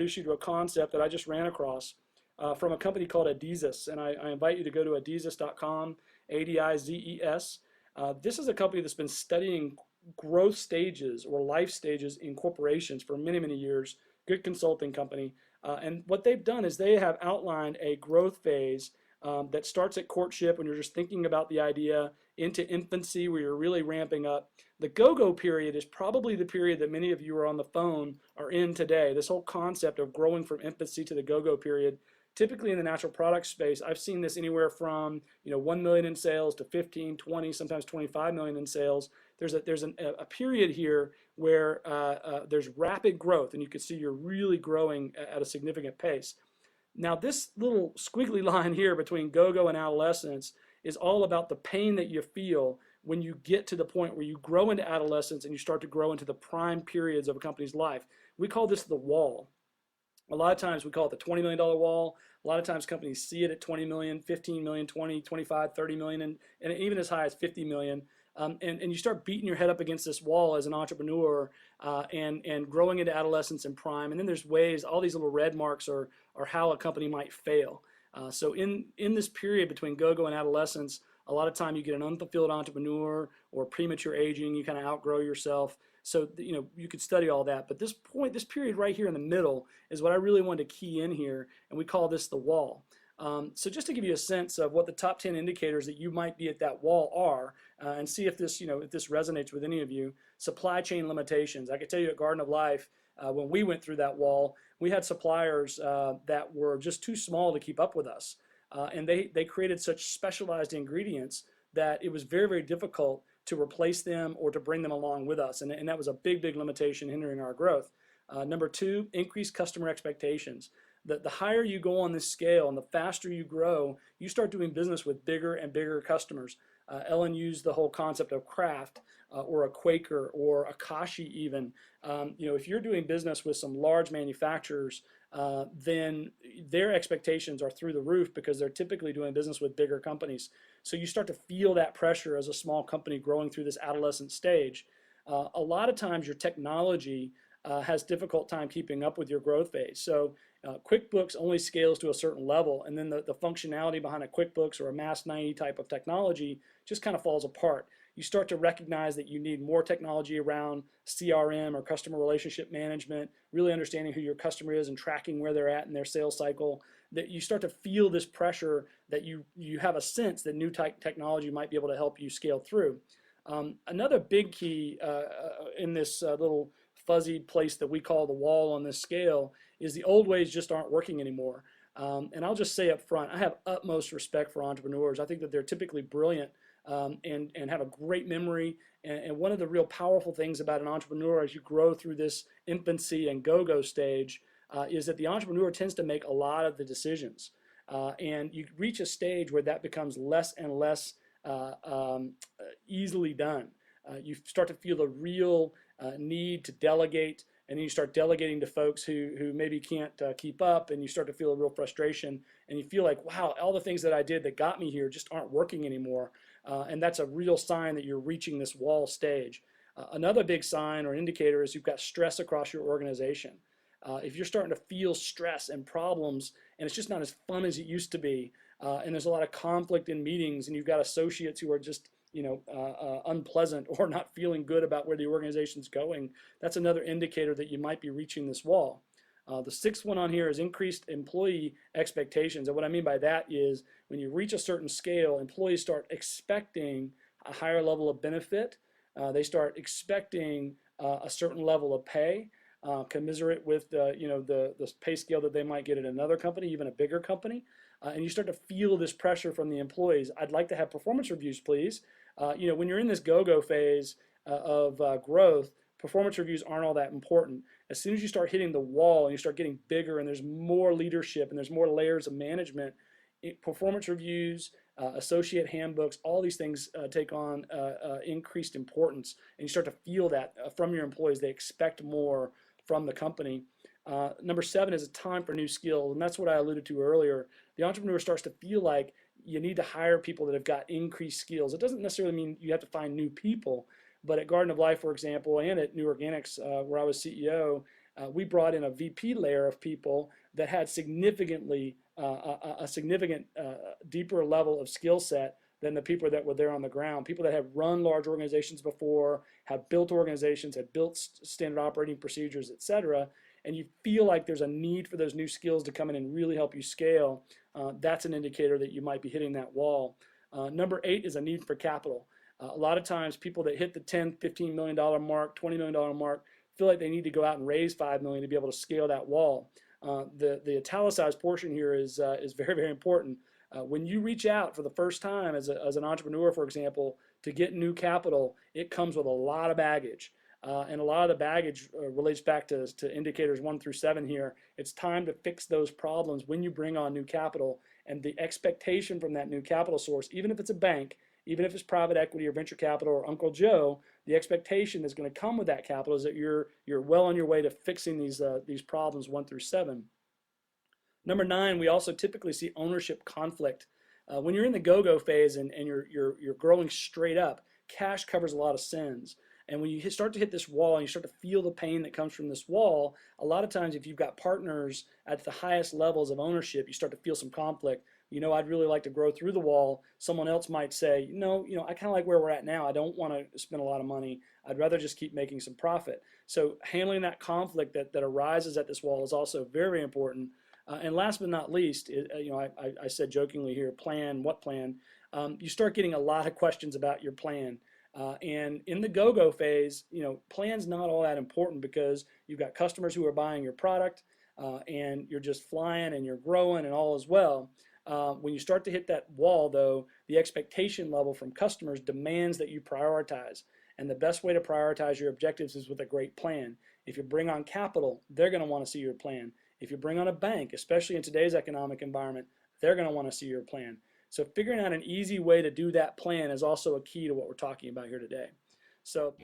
introduce you to a concept that I just ran across from a company called Adizes, and I invite you to go to adizes.com, ADIZES. This is a company that's been studying growth stages or life stages in corporations for many, many years. Good consulting company. And what they've done is they have outlined a growth phase that starts at courtship when you're just thinking about the idea, into infancy where you're really ramping up. The go-go period is probably the period that many of you are on the phone are in today. This whole concept of growing from infancy to the go-go period. Typically in the natural product space, I've seen this anywhere from 1 million in sales to 15, 20, sometimes 25 million in sales. There's a period here where there's rapid growth, and you can see you're really growing at a significant pace. Now, this little squiggly line here between go-go and adolescence is all about the pain that you feel when you get to the point where you grow into adolescence and you start to grow into the prime periods of a company's life. We call this the wall. A lot of times we call it the $20 million wall. A lot of times companies see it at 20 million, 15 million, 20, 25, 30 million, and even as high as 50 million. And you start beating your head up against this wall as an entrepreneur and growing into adolescence and prime. And then there's ways, all these little red marks are how a company might fail. So in this period between go-go and adolescence, a lot of time you get an unfulfilled entrepreneur or premature aging, you kind of outgrow yourself. So you could study all that, but this period right here in the middle is what I really wanted to key in here, and we call this the wall. So just to give you a sense of what the top 10 indicators that you might be at that wall are, and see if this resonates with any of you. Supply chain limitations. I could tell you at Garden of Life, when we went through that wall, we had suppliers that were just too small to keep up with us, and they created such specialized ingredients that it was very, very difficult to replace them or to bring them along with us, and that was a big, big limitation hindering our growth. Number two, increased customer expectations. The higher you go on this scale and the faster you grow, you start doing business with bigger and bigger customers. Ellen used the whole concept of Kraft or a Quaker or a Kashi even. If you're doing business with some large manufacturers, then their expectations are through the roof because they're typically doing business with bigger companies. So you start to feel that pressure as a small company growing through this adolescent stage. A lot of times your technology has difficult time keeping up with your growth phase. So QuickBooks only scales to a certain level, and then the functionality behind a QuickBooks or a Mass 90 type of technology just kind of falls apart. You start to recognize that you need more technology around CRM or customer relationship management, really understanding who your customer is and tracking where they're at in their sales cycle. That you start to feel this pressure that you have a sense that new technology might be able to help you scale through. Another big key in this little fuzzy place that we call the wall on this scale is the old ways just aren't working anymore. And I'll just say up front, I have utmost respect for entrepreneurs. I think that they're typically brilliant and have a great memory. And one of the real powerful things about an entrepreneur as you grow through this infancy and go-go stage is that the entrepreneur tends to make a lot of the decisions. And you reach a stage where that becomes less and less easily done. You start to feel a real need to delegate, and then you start delegating to folks who maybe can't keep up, and you start to feel a real frustration, and you feel like, wow, all the things that I did that got me here just aren't working anymore. And that's a real sign that you're reaching this wall stage. Another big sign or indicator is you've got stress across your organization. If you're starting to feel stress and problems, and it's just not as fun as it used to be, and there's a lot of conflict in meetings, and you've got associates who are just unpleasant or not feeling good about where the organization's going, that's another indicator that you might be reaching this wall. The sixth one on here is increased employee expectations. And what I mean by that is when you reach a certain scale, employees start expecting a higher level of benefit. They start expecting a certain level of pay, commensurate with the pay scale that they might get at another company, even a bigger company. And you start to feel this pressure from the employees. I'd like to have performance reviews, please. When you're in this go-go phase of growth, performance reviews aren't all that important. As soon as you start hitting the wall and you start getting bigger and there's more leadership and there's more layers of management, performance reviews, associate handbooks, all these things take on increased importance, and you start to feel that from your employees. They expect more from the company. Number 7 is a time for new skills, and that's what I alluded to earlier. The entrepreneur starts to feel like you need to hire people that have got increased skills. It doesn't necessarily mean you have to find new people, but at Garden of Life, for example, and at New Organics, where I was CEO, We brought in a VP layer of people that had significantly a significant deeper level of skill set than the people that were there on the ground. People that have run large organizations before, have built organizations, have built standard operating procedures, et cetera, and you feel like there's a need for those new skills to come in and really help you scale, that's an indicator that you might be hitting that wall. Number 8 is a need for capital. A lot of times people that hit the $10, $15 million mark, $20 million mark, feel like they need to go out and raise $5 million to be able to scale that wall. The italicized portion here is very, very important. When you reach out for the first time as an entrepreneur, for example, to get new capital, it comes with a lot of baggage. And a lot of the baggage relates back to indicators 1 through 7 here. It's time to fix those problems when you bring on new capital, and the expectation from that new capital source, even if it's a bank, even if it's private equity or venture capital or Uncle Joe, the expectation is going to come with that capital is that you're well on your way to fixing these problems 1 through 7. Number 9, we also typically see ownership conflict. When you're in the go-go phase and you're growing straight up, cash covers a lot of sins. And when you start to hit this wall and you start to feel the pain that comes from this wall, a lot of times if you've got partners at the highest levels of ownership, you start to feel some conflict. I'd really like to grow through the wall. Someone else might say, I kind of like where we're at now. I don't want to spend a lot of money. I'd rather just keep making some profit. So handling that conflict that arises at this wall is also very important. And last but not least, I said jokingly here, plan, what plan? You start getting a lot of questions about your plan. And in the go-go phase, plan's not all that important because you've got customers who are buying your product and you're just flying and you're growing and all is well. When you start to hit that wall, though, the expectation level from customers demands that you prioritize. And the best way to prioritize your objectives is with a great plan. If you bring on capital, they're going to want to see your plan. If you bring on a bank, especially in today's economic environment, they're going to want to see your plan. So figuring out an easy way to do that plan is also a key to what we're talking about here today. So